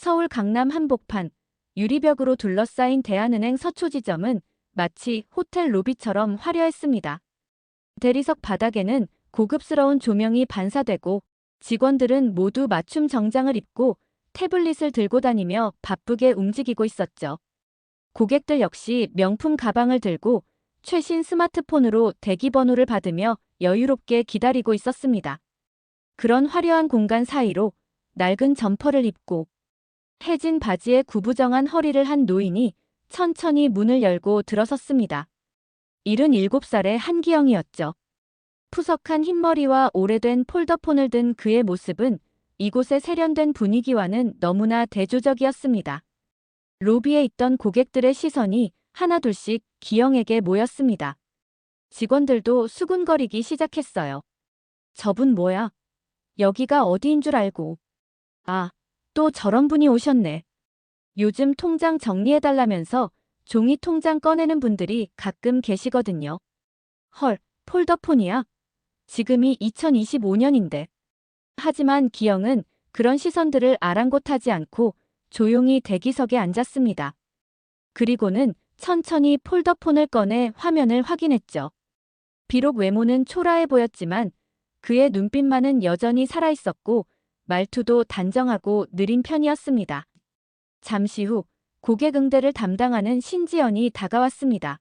서울 강남 한복판, 유리벽으로 둘러싸인 대한은행 서초지점은 마치 호텔 로비처럼 화려했습니다. 대리석 바닥에는 고급스러운 조명이 반사되고 직원들은 모두 맞춤 정장을 입고 태블릿을 들고 다니며 바쁘게 움직이고 있었죠. 고객들 역시 명품 가방을 들고 최신 스마트폰으로 대기번호를 받으며 여유롭게 기다리고 있었습니다. 그런 화려한 공간 사이로 낡은 점퍼를 입고 해진 바지에 구부정한 허리를 한 노인이 천천히 문을 열고 들어섰습니다. 77살의 한기영이었죠. 푸석한 흰머리와 오래된 폴더폰을 든 그의 모습은 이곳의 세련된 분위기와는 너무나 대조적이었습니다. 로비에 있던 고객들의 시선이 하나둘씩 기영에게 모였습니다. 직원들도 수군거리기 시작했어요. 저분 뭐야? 여기가 어디인 줄 알고. 아, 또 저런 분이 오셨네. 요즘 통장 정리해달라면서 종이 통장 꺼내는 분들이 가끔 계시거든요. 헐, 폴더폰이야? 지금이 2025년인데. 하지만 기영은 그런 시선들을 아랑곳하지 않고 조용히 대기석에 앉았습니다. 그리고는 천천히 폴더폰을 꺼내 화면을 확인했죠. 비록 외모는 초라해 보였지만 그의 눈빛만은 여전히 살아있었고 말투도 단정하고 느린 편이었습니다. 잠시 후 고객 응대를 담당하는 신지연이 다가왔습니다.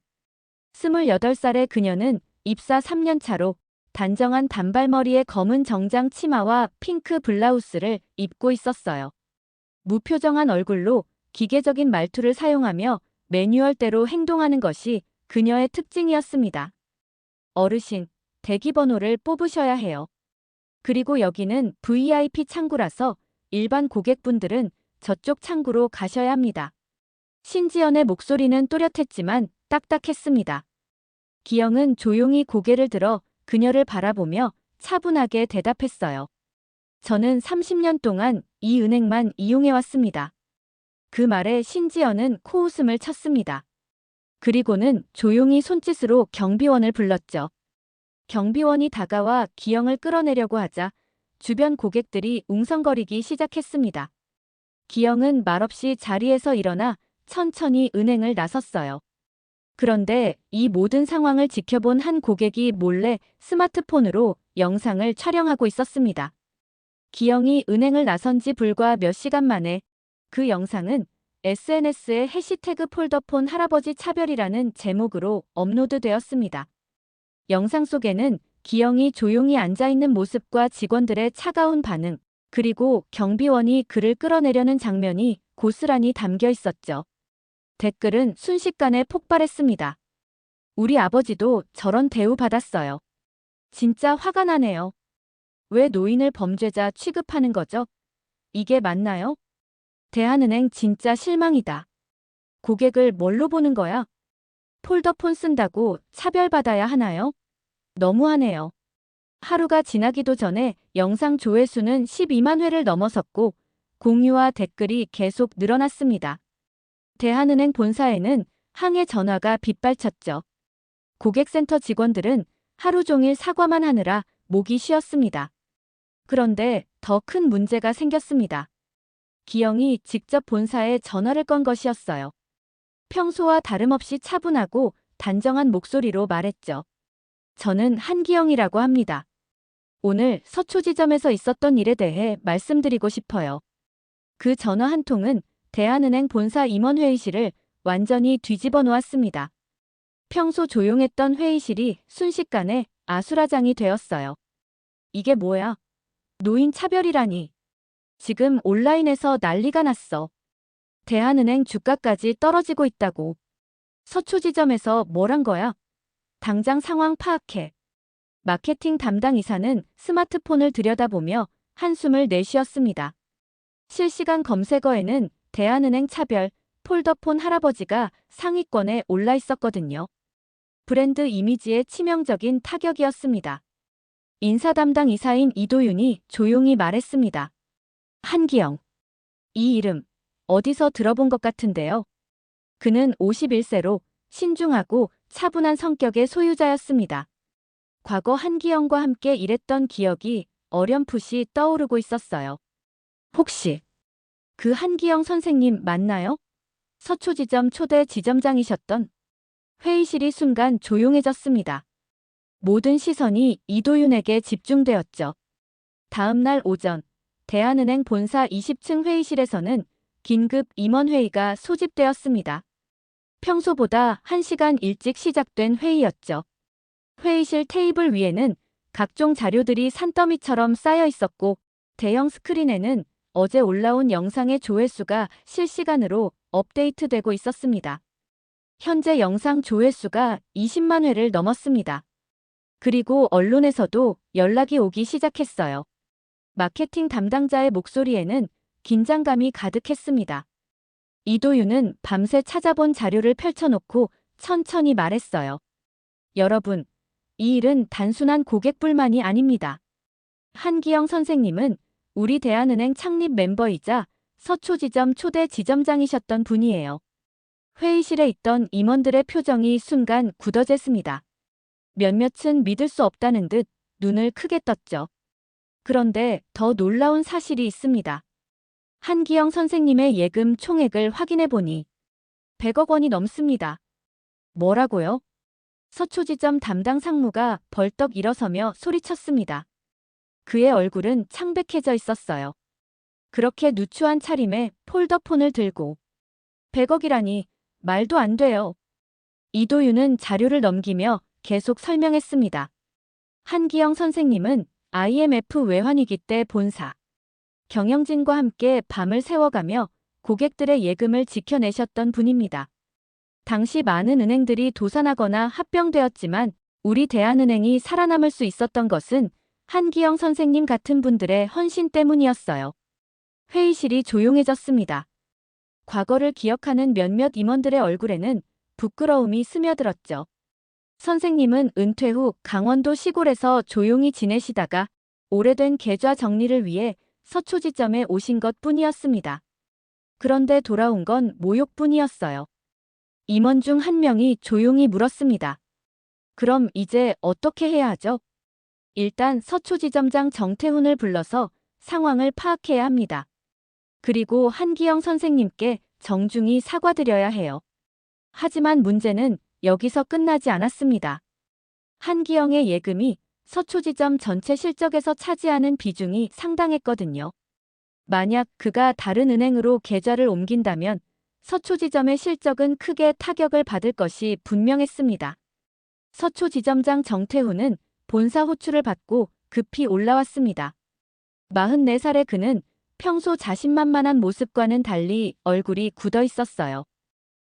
28살의 그녀는 입사 3년 차로 단정한 단발머리에 검은 정장 치마와 핑크 블라우스를 입고 있었어요. 무표정한 얼굴로 기계적인 말투를 사용하며 매뉴얼대로 행동하는 것이 그녀의 특징이었습니다. 어르신, 대기번호를 뽑으셔야 해요. 그리고 여기는 VIP 창구라서 일반 고객분들은 저쪽 창구로 가셔야 합니다. 신지연의 목소리는 또렷했지만 딱딱했습니다. 기영은 조용히 고개를 들어 그녀를 바라보며 차분하게 대답했어요. 저는 30년 동안 이 은행만 이용해왔습니다. 그 말에 신지연은 코웃음을 쳤습니다. 그리고는 조용히 손짓으로 경비원을 불렀죠. 경비원이 다가와 기영을 끌어내려고 하자 주변 고객들이 웅성거리기 시작했습니다. 기영은 말없이 자리에서 일어나 천천히 은행을 나섰어요. 그런데 이 모든 상황을 지켜본 한 고객이 몰래 스마트폰으로 영상을 촬영하고 있었습니다. 기영이 은행을 나선 지 불과 몇 시간 만에 그 영상은 SNS에 해시태그 폴더폰 할아버지 차별이라는 제목으로 업로드되었습니다. 영상 속에는 기영이 조용히 앉아있는 모습과 직원들의 차가운 반응, 그리고 경비원이 그를 끌어내려는 장면이 고스란히 담겨 있었죠. 댓글은 순식간에 폭발했습니다. 우리 아버지도 저런 대우 받았어요. 진짜 화가 나네요. 왜 노인을 범죄자 취급하는 거죠? 이게 맞나요? 대한은행 진짜 실망이다. 고객을 뭘로 보는 거야? 폴더폰 쓴다고 차별받아야 하나요? 너무하네요. 하루가 지나기도 전에 영상 조회수는 12만 회를 넘어섰고 공유와 댓글이 계속 늘어났습니다. 대한은행 본사에는 항해 전화가 빗발쳤죠. 고객센터 직원들은 하루 종일 사과만 하느라 목이 쉬었습니다. 그런데 더 큰 문제가 생겼습니다. 기영이 직접 본사에 전화를 건 것이었어요. 평소와 다름없이 차분하고 단정한 목소리로 말했죠. 저는 한기영이라고 합니다. 오늘 서초지점에서 있었던 일에 대해 말씀드리고 싶어요. 그 전화 한 통은 대한은행 본사 임원회의실을 완전히 뒤집어 놓았습니다. 평소 조용했던 회의실이 순식간에 아수라장이 되었어요. 이게 뭐야? 노인 차별이라니. 지금 온라인에서 난리가 났어. 대한은행 주가까지 떨어지고 있다고. 서초지점에서 뭘 한 거야? 당장 상황 파악해. 마케팅 담당 이사는 스마트폰을 들여다보며 한숨을 내쉬었습니다. 실시간 검색어에는 대한은행 차별, 폴더폰 할아버지가 상위권에 올라 있었거든요. 브랜드 이미지에 치명적인 타격이었습니다. 인사 담당 이사인 이도윤이 조용히 말했습니다. 한기영. 이 이름 어디서 들어본 것 같은데요. 그는 51세로 신중하고 차분한 성격의 소유자였습니다. 과거 한기영과 함께 일했던 기억이 어렴풋이 떠오르고 있었어요. 혹시 그 한기영 선생님 맞나요? 서초지점 초대 지점장이셨던. 회의실이 순간 조용해졌습니다. 모든 시선이 이도윤에게 집중되었죠. 다음 날 오전, 대한은행 본사 20층 회의실에서는 긴급 임원회의가 소집되었습니다. 평소보다 1시간 일찍 시작된 회의였죠. 회의실 테이블 위에는 각종 자료들이 산더미처럼 쌓여 있었고, 대형 스크린에는 어제 올라온 영상의 조회수가 실시간으로 업데이트되고 있었습니다. 현재 영상 조회수가 20만 회를 넘었습니다. 그리고 언론에서도 연락이 오기 시작했어요. 마케팅 담당자의 목소리에는 긴장감이 가득했습니다. 이도윤은 밤새 찾아본 자료를 펼쳐놓고 천천히 말했어요. 여러분, 이 일은 단순한 고객불만이 아닙니다. 한기영 선생님은 우리 대한은행 창립 멤버이자 서초지점 초대 지점장이셨던 분이에요. 회의실에 있던 임원들의 표정이 순간 굳어졌습니다. 몇몇은 믿을 수 없다는 듯 눈을 크게 떴죠. 그런데 더 놀라운 사실이 있습니다. 한기영 선생님의 예금 총액을 확인해 보니 100억 원이 넘습니다. 뭐라고요? 서초지점 담당 상무가 벌떡 일어서며 소리쳤습니다. 그의 얼굴은 창백해져 있었어요. 그렇게 누추한 차림에 폴더폰을 들고 100억이라니 말도 안 돼요. 이도윤은 자료를 넘기며 계속 설명했습니다. 한기영 선생님은 IMF 외환위기 때 본사, 경영진과 함께 밤을 새워가며 고객들의 예금을 지켜내셨던 분입니다. 당시 많은 은행들이 도산하거나 합병되었지만 우리 대한은행이 살아남을 수 있었던 것은 한기영 선생님 같은 분들의 헌신 때문이었어요. 회의실이 조용해졌습니다. 과거를 기억하는 몇몇 임원들의 얼굴에는 부끄러움이 스며들었죠. 선생님은 은퇴 후 강원도 시골에서 조용히 지내시다가 오래된 계좌 정리를 위해 서초지점에 오신 것뿐이었습니다. 그런데 돌아온 건 모욕뿐이었어요. 임원 중 한 명이 조용히 물었습니다. 그럼 이제 어떻게 해야 하죠? 일단 서초지점장 정태훈을 불러서 상황을 파악해야 합니다. 그리고 한기영 선생님께 정중히 사과드려야 해요. 하지만 문제는 여기서 끝나지 않았습니다. 한기영의 예금이 서초지점 전체 실적에서 차지하는 비중이 상당했거든요. 만약 그가 다른 은행으로 계좌를 옮긴다면 서초지점의 실적은 크게 타격을 받을 것이 분명했습니다. 서초지점장 정태훈은 본사 호출을 받고 급히 올라왔습니다. 44살의 그는 평소 자신만만한 모습과는 달리 얼굴이 굳어 있었어요.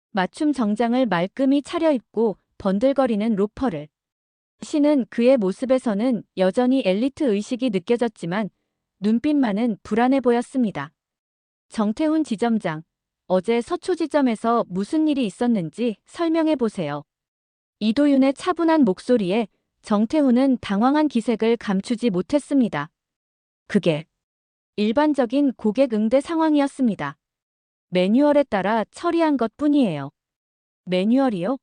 맞춤 정장을 말끔히 차려입고 번들거리는 로퍼를 신은 그의 모습에서는 여전히 엘리트 의식이 느껴졌지만 눈빛만은 불안해 보였습니다. 정태훈 지점장, 어제 서초지점에서 무슨 일이 있었는지 설명해 보세요. 이도윤의 차분한 목소리에 정태훈은 당황한 기색을 감추지 못했습니다. 그게 일반적인 고객 응대 상황이었습니다. 매뉴얼에 따라 처리한 것뿐이에요. 매뉴얼이요?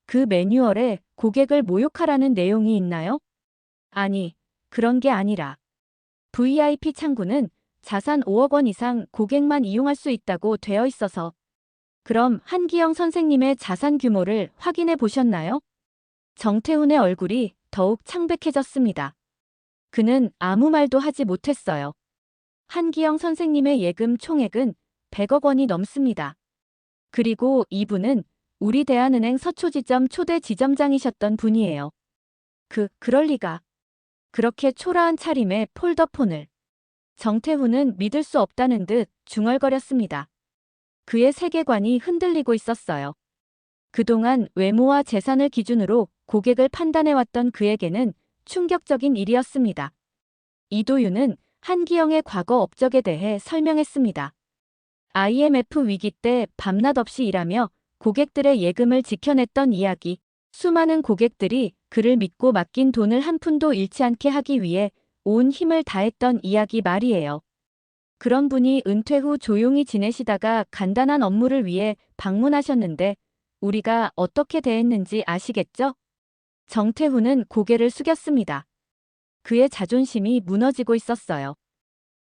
그 매뉴얼에 고객을 모욕하라는 내용이 있나요? 아니, 그런 게 아니라 VIP 창구는 자산 5억 원 이상 고객만 이용할 수 있다고 되어 있어서. 그럼 한기영 선생님의 자산 규모를 확인해 보셨나요? 정태훈의 얼굴이 더욱 창백해졌습니다. 그는 아무 말도 하지 못했어요. 한기영 선생님의 예금 총액은 100억 원이 넘습니다. 그리고 이분은 우리 대한은행 서초지점 초대 지점장이셨던 분이에요. 그럴 리가. 그렇게 초라한 차림에 폴더폰을. 정태훈은 믿을 수 없다는 듯 중얼거렸습니다. 그의 세계관이 흔들리고 있었어요. 그동안 외모와 재산을 기준으로 고객을 판단해왔던 그에게는 충격적인 일이었습니다. 이도윤은 한기영의 과거 업적에 대해 설명했습니다. IMF 위기 때 밤낮 없이 일하며 고객들의 예금을 지켜냈던 이야기, 수많은 고객들이 그를 믿고 맡긴 돈을 한 푼도 잃지 않게 하기 위해 온 힘을 다했던 이야기 말이에요. 그런 분이 은퇴 후 조용히 지내시다가 간단한 업무를 위해 방문하셨는데 우리가 어떻게 대했는지 아시겠죠? 정태훈은 고개를 숙였습니다. 그의 자존심이 무너지고 있었어요.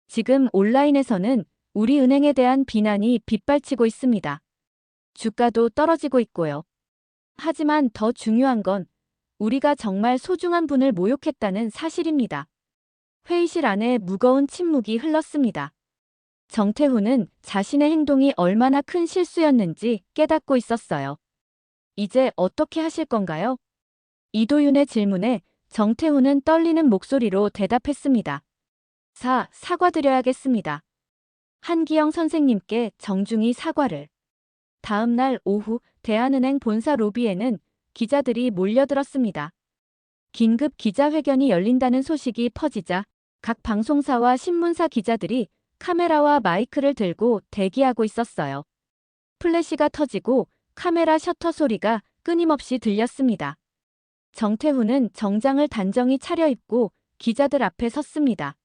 지금 온라인에서는 우리 은행에 대한 비난이 빗발치고 있습니다. 주가도 떨어지고 있고요. 하지만 더 중요한 건 우리가 정말 소중한 분을 모욕했다는 사실입니다. 회의실 안에 무거운 침묵이 흘렀습니다. 정태훈은 자신의 행동이 얼마나 큰 실수였는지 깨닫고 있었어요. 이제 어떻게 하실 건가요? 이도윤의 질문에 정태훈은 떨리는 목소리로 대답했습니다. 사과드려야겠습니다. 한기영 선생님께 정중히 사과를. 다음 날 오후 대한은행 본사 로비에는 기자들이 몰려들었습니다. 긴급 기자회견이 열린다는 소식이 퍼지자 각 방송사와 신문사 기자들이 카메라와 마이크를 들고 대기하고 있었어요. 플래시가 터지고 카메라 셔터 소리가 끊임없이 들렸습니다. 정태훈은 정장을 단정히 차려입고 기자들 앞에 섰습니다.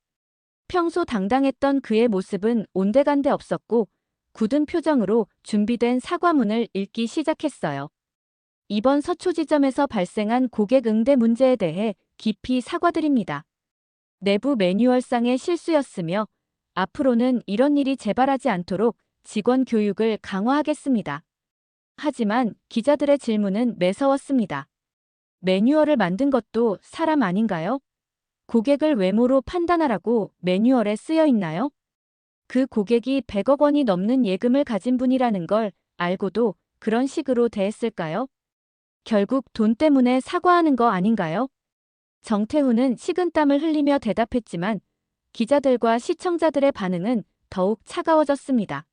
평소 당당했던 그의 모습은 온데간데 없었고 굳은 표정으로 준비된 사과문을 읽기 시작했어요. 이번 서초 지점에서 발생한 고객 응대 문제에 대해 깊이 사과드립니다. 내부 매뉴얼상의 실수였으며 앞으로는 이런 일이 재발하지 않도록 직원 교육을 강화하겠습니다. 하지만 기자들의 질문은 매서웠습니다. 매뉴얼을 만든 것도 사람 아닌가요? 고객을 외모로 판단하라고 매뉴얼에 쓰여 있나요? 그 고객이 100억 원이 넘는 예금을 가진 분이라는 걸 알고도 그런 식으로 대했을까요? 결국 돈 때문에 사과하는 거 아닌가요? 정태훈은 식은땀을 흘리며 대답했지만 기자들과 시청자들의 반응은 더욱 차가워졌습니다.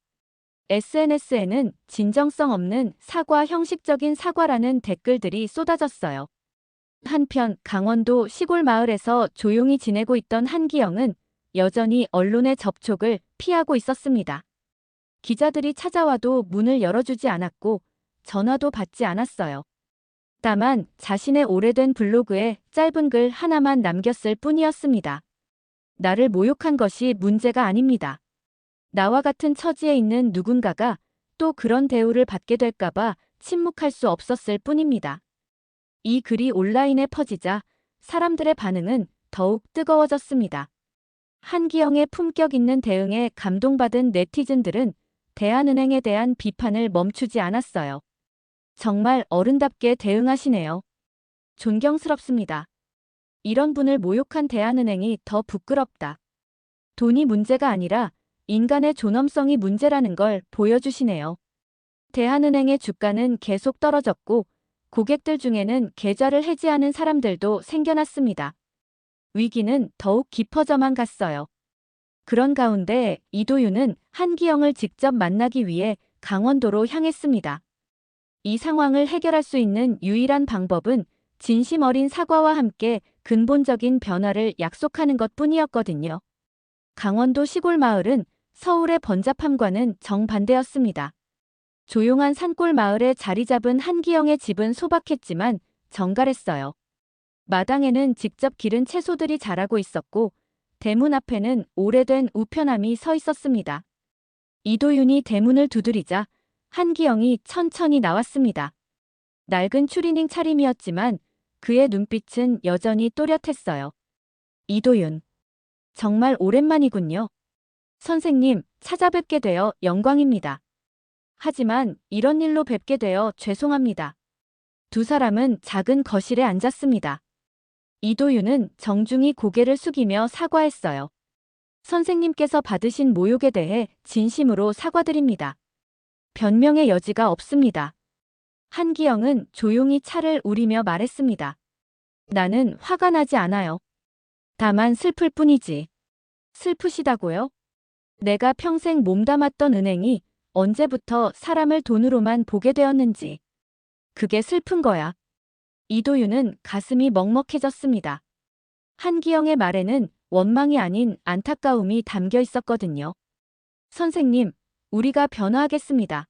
SNS에는 진정성 없는 사과, 형식적인 사과라는 댓글들이 쏟아졌어요. 한편 강원도 시골 마을에서 조용히 지내고 있던 한기영은 여전히 언론의 접촉을 피하고 있었습니다. 기자들이 찾아와도 문을 열어주지 않았고 전화도 받지 않았어요. 다만 자신의 오래된 블로그에 짧은 글 하나만 남겼을 뿐이었습니다. 나를 모욕한 것이 문제가 아닙니다. 나와 같은 처지에 있는 누군가가 또 그런 대우를 받게 될까봐 침묵할 수 없었을 뿐입니다. 이 글이 온라인에 퍼지자 사람들의 반응은 더욱 뜨거워졌습니다. 한기영의 품격 있는 대응에 감동받은 네티즌들은 대한은행에 대한 비판을 멈추지 않았어요. 정말 어른답게 대응하시네요. 존경스럽습니다. 이런 분을 모욕한 대한은행이 더 부끄럽다. 돈이 문제가 아니라 인간의 존엄성이 문제라는 걸 보여주시네요. 대한은행의 주가는 계속 떨어졌고 고객들 중에는 계좌를 해지하는 사람들도 생겨났습니다. 위기는 더욱 깊어져만 갔어요. 그런 가운데 이도윤은 한기영을 직접 만나기 위해 강원도로 향했습니다. 이 상황을 해결할 수 있는 유일한 방법은 진심 어린 사과와 함께 근본적인 변화를 약속하는 것뿐이었거든요. 강원도 시골 마을은 서울의 번잡함과는 정반대였습니다. 조용한 산골 마을에 자리 잡은 한기영의 집은 소박했지만 정갈했어요. 마당에는 직접 기른 채소들이 자라고 있었고 대문 앞에는 오래된 우편함이 서 있었습니다. 이도윤이 대문을 두드리자 한기영이 천천히 나왔습니다. 낡은 추리닝 차림이었지만 그의 눈빛은 여전히 또렷했어요. 이도윤. 정말 오랜만이군요. 선생님, 찾아뵙게 되어 영광입니다. 하지만 이런 일로 뵙게 되어 죄송합니다. 두 사람은 작은 거실에 앉았습니다. 이도윤은 정중히 고개를 숙이며 사과했어요. 선생님께서 받으신 모욕에 대해 진심으로 사과드립니다. 변명의 여지가 없습니다. 한기영은 조용히 차를 우리며 말했습니다. 나는 화가 나지 않아요. 다만 슬플 뿐이지. 슬프시다고요? 내가 평생 몸담았던 은행이 언제부터 사람을 돈으로만 보게 되었는지. 그게 슬픈 거야. 이도윤은 가슴이 먹먹해졌습니다. 한기영의 말에는 원망이 아닌 안타까움이 담겨 있었거든요. 선생님, 우리가 변화하겠습니다.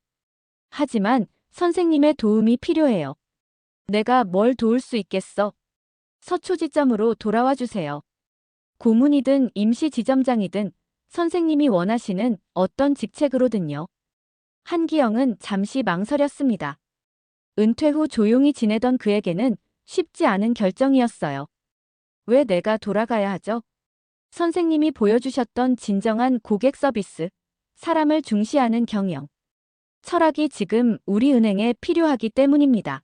하지만 선생님의 도움이 필요해요. 내가 뭘 도울 수 있겠어? 서초 지점으로 돌아와 주세요. 고문이든 임시 지점장이든 선생님이 원하시는 어떤 직책으로든요. 한기영은 잠시 망설였습니다. 은퇴 후 조용히 지내던 그에게는 쉽지 않은 결정이었어요. 왜 내가 돌아가야 하죠? 선생님이 보여주셨던 진정한 고객 서비스, 사람을 중시하는 경영. 철학이 지금 우리 은행에 필요하기 때문입니다.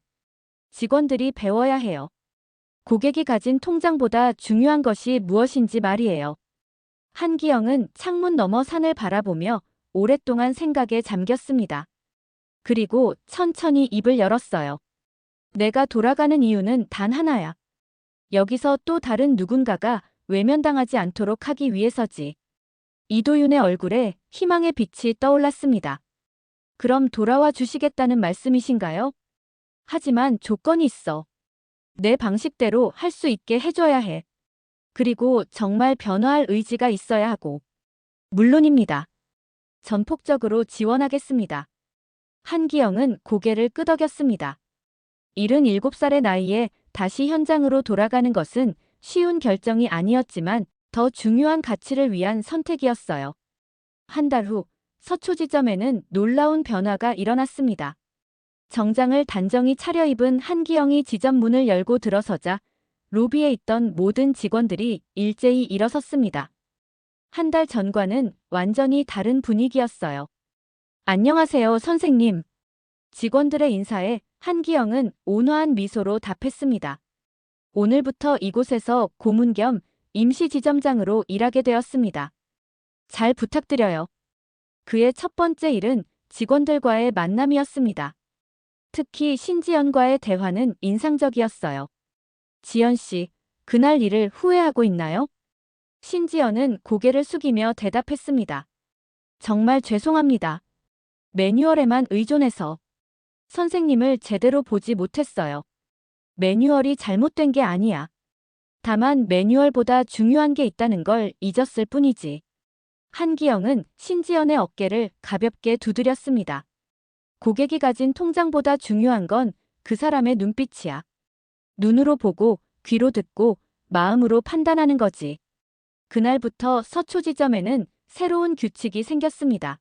직원들이 배워야 해요. 고객이 가진 통장보다 중요한 것이 무엇인지 말이에요. 한기영은 창문 너머 산을 바라보며 오랫동안 생각에 잠겼습니다. 그리고 천천히 입을 열었어요. 내가 돌아가는 이유는 단 하나야. 여기서 또 다른 누군가가 외면당하지 않도록 하기 위해서지. 이도윤의 얼굴에 희망의 빛이 떠올랐습니다. 그럼 돌아와 주시겠다는 말씀이신가요? 하지만 조건이 있어. 내 방식대로 할 수 있게 해줘야 해. 그리고 정말 변화할 의지가 있어야 하고. 물론입니다. 전폭적으로 지원하겠습니다. 한기영은 고개를 끄덕였습니다. 77살의 나이에 다시 현장으로 돌아가는 것은 쉬운 결정이 아니었지만 더 중요한 가치를 위한 선택이었어요. 한 달 후 서초지점에는 놀라운 변화가 일어났습니다. 정장을 단정히 차려입은 한기영이 지점 문을 열고 들어서자 로비에 있던 모든 직원들이 일제히 일어섰습니다. 한 달 전과는 완전히 다른 분위기였어요. 안녕하세요, 선생님. 직원들의 인사에 한기영은 온화한 미소로 답했습니다. 오늘부터 이곳에서 고문 겸 임시 지점장으로 일하게 되었습니다. 잘 부탁드려요. 그의 첫 번째 일은 직원들과의 만남이었습니다. 특히 신지연과의 대화는 인상적이었어요. 지연 씨, 그날 일을 후회하고 있나요? 신지연은 고개를 숙이며 대답했습니다. 정말 죄송합니다. 매뉴얼에만 의존해서 선생님을 제대로 보지 못했어요. 매뉴얼이 잘못된 게 아니야. 다만 매뉴얼보다 중요한 게 있다는 걸 잊었을 뿐이지. 한기영은 신지연의 어깨를 가볍게 두드렸습니다. 고객이 가진 통장보다 중요한 건 그 사람의 눈빛이야. 눈으로 보고 귀로 듣고 마음으로 판단하는 거지. 그날부터 서초지점에는 새로운 규칙이 생겼습니다.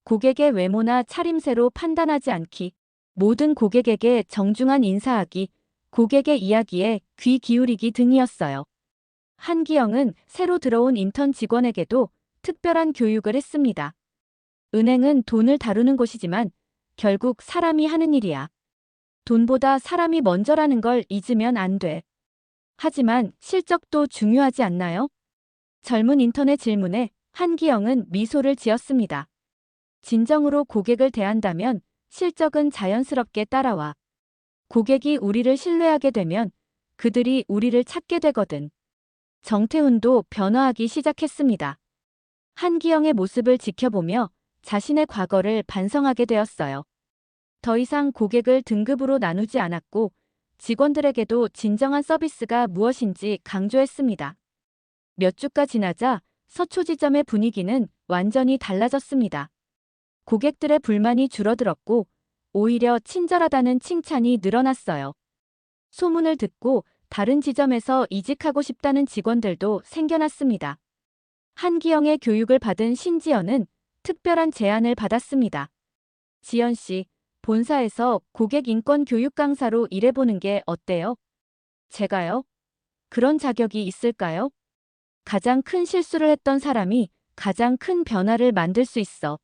고객의 외모나 차림새로 판단하지 않기, 모든 고객에게 정중한 인사하기, 고객의 이야기에 귀 기울이기 등이었어요. 한기영은 새로 들어온 인턴 직원에게도 특별한 교육을 했습니다. 은행은 돈을 다루는 곳이지만 결국 사람이 하는 일이야. 돈보다 사람이 먼저라는 걸 잊으면 안 돼. 하지만 실적도 중요하지 않나요? 젊은 인턴의 질문에 한기영은 미소를 지었습니다. 진정으로 고객을 대한다면 실적은 자연스럽게 따라와. 고객이 우리를 신뢰하게 되면 그들이 우리를 찾게 되거든. 정태훈도 변화하기 시작했습니다. 한기영의 모습을 지켜보며 자신의 과거를 반성하게 되었어요. 더 이상 고객을 등급으로 나누지 않았고 직원들에게도 진정한 서비스가 무엇인지 강조했습니다. 몇 주가 지나자 서초지점의 분위기는 완전히 달라졌습니다. 고객들의 불만이 줄어들었고 오히려 친절하다는 칭찬이 늘어났어요. 소문을 듣고 다른 지점에서 이직하고 싶다는 직원들도 생겨났습니다. 한기영의 교육을 받은 신지연은 특별한 제안을 받았습니다. 지연 씨, 본사에서 고객 인권 교육 강사로 일해보는 게 어때요? 제가요? 그런 자격이 있을까요? 가장 큰 실수를 했던 사람이 가장 큰 변화를 만들 수 있어.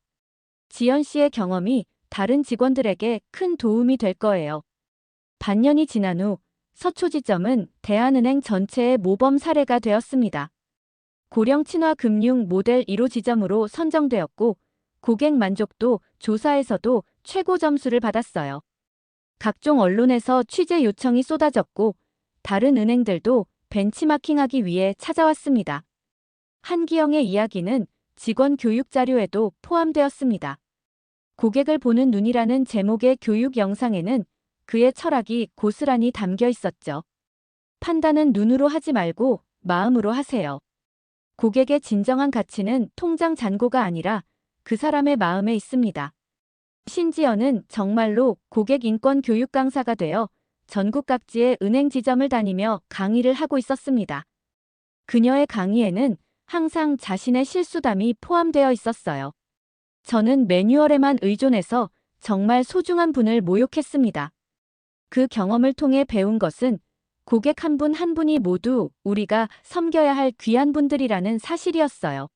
지연 씨의 경험이 다른 직원들에게 큰 도움이 될 거예요. 반년이 지난 후 서초지점은 대한은행 전체의 모범 사례가 되었습니다. 고령 친화 금융 모델 1호 지점으로 선정되었고 고객 만족도 조사에서도 최고 점수를 받았어요. 각종 언론에서 취재 요청이 쏟아졌고 다른 은행들도 벤치마킹하기 위해 찾아왔습니다. 한기영의 이야기는 직원 교육 자료에도 포함되었습니다. 고객을 보는 눈이라는 제목의 교육 영상에는 그의 철학이 고스란히 담겨 있었죠. 판단은 눈으로 하지 말고 마음으로 하세요. 고객의 진정한 가치는 통장 잔고가 아니라 그 사람의 마음에 있습니다. 신지연은 정말로 고객 인권 교육 강사가 되어 전국 각지의 은행 지점을 다니며 강의를 하고 있었습니다. 그녀의 강의에는 항상 자신의 실수담이 포함되어 있었어요. 저는 매뉴얼에만 의존해서 정말 소중한 분을 모욕했습니다. 그 경험을 통해 배운 것은 고객 한 분 한 분이 모두 우리가 섬겨야 할 귀한 분들이라는 사실이었어요.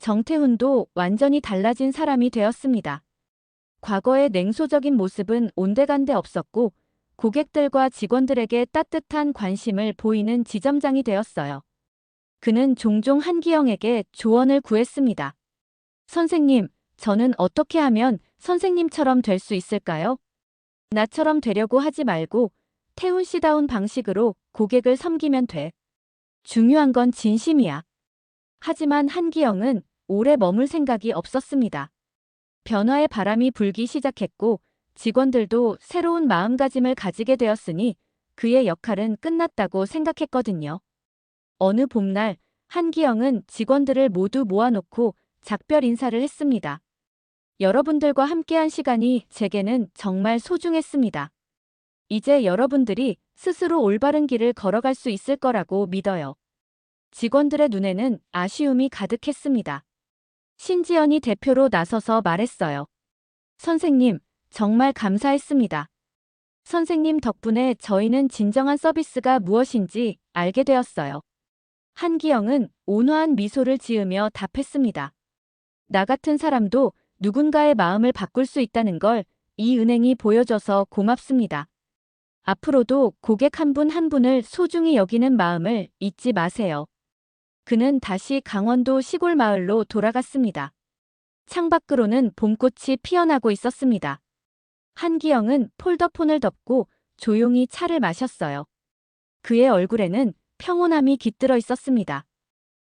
정태훈도 완전히 달라진 사람이 되었습니다. 과거의 냉소적인 모습은 온데간데 없었고 고객들과 직원들에게 따뜻한 관심을 보이는 지점장이 되었어요. 그는 종종 한기영에게 조언을 구했습니다. 선생님, 저는 어떻게 하면 선생님처럼 될 수 있을까요? 나처럼 되려고 하지 말고 태훈 씨다운 방식으로 고객을 섬기면 돼. 중요한 건 진심이야. 하지만 한기영은 오래 머물 생각이 없었습니다. 변화의 바람이 불기 시작했고 직원들도 새로운 마음가짐을 가지게 되었으니 그의 역할은 끝났다고 생각했거든요. 어느 봄날 한기영은 직원들을 모두 모아놓고 작별 인사를 했습니다. 여러분들과 함께한 시간이 제게는 정말 소중했습니다. 이제 여러분들이 스스로 올바른 길을 걸어갈 수 있을 거라고 믿어요. 직원들의 눈에는 아쉬움이 가득했습니다. 신지연이 대표로 나서서 말했어요. 선생님, 정말 감사했습니다. 선생님 덕분에 저희는 진정한 서비스가 무엇인지 알게 되었어요. 한기영은 온화한 미소를 지으며 답했습니다. 나 같은 사람도 누군가의 마음을 바꿀 수 있다는 걸 이 은행이 보여줘서 고맙습니다. 앞으로도 고객 한 분 한 분을 소중히 여기는 마음을 잊지 마세요. 그는 다시 강원도 시골 마을로 돌아갔습니다. 창밖으로는 봄꽃이 피어나고 있었습니다. 한기영은 폴더폰을 덮고 조용히 차를 마셨어요. 그의 얼굴에는 평온함이 깃들어 있었습니다.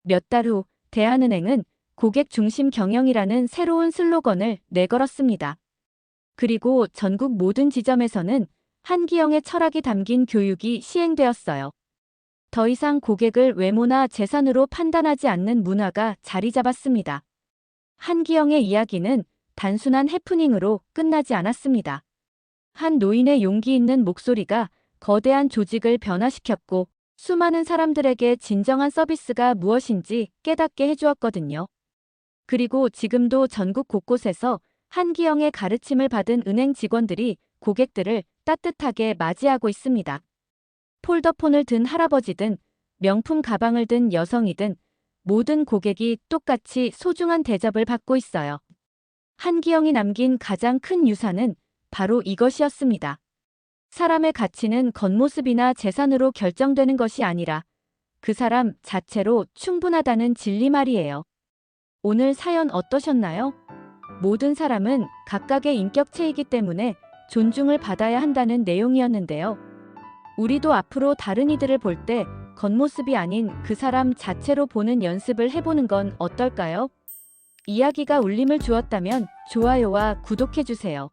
몇 달 후 대한은행은 고객 중심 경영이라는 새로운 슬로건을 내걸었습니다. 그리고 전국 모든 지점에서는 한기영의 철학이 담긴 교육이 시행되었어요. 더 이상 고객을 외모나 재산으로 판단하지 않는 문화가 자리 잡았습니다. 한기영의 이야기는 단순한 해프닝으로 끝나지 않았습니다. 한 노인의 용기 있는 목소리가 거대한 조직을 변화시켰고 수많은 사람들에게 진정한 서비스가 무엇인지 깨닫게 해주었거든요. 그리고 지금도 전국 곳곳에서 한기영의 가르침을 받은 은행 직원들이 고객들을 따뜻하게 맞이하고 있습니다. 폴더폰을 든 할아버지든 명품 가방을 든 여성이든 모든 고객이 똑같이 소중한 대접을 받고 있어요. 한기영이 남긴 가장 큰 유산은 바로 이것이었습니다. 사람의 가치는 겉모습이나 재산으로 결정되는 것이 아니라 그 사람 자체로 충분하다는 진리 말이에요. 오늘 사연 어떠셨나요? 모든 사람은 각각의 인격체이기 때문에 존중을 받아야 한다는 내용이었는데요. 우리도 앞으로 다른 이들을 볼 때 겉모습이 아닌 그 사람 자체로 보는 연습을 해보는 건 어떨까요? 이야기가 울림을 주었다면 좋아요와 구독해주세요.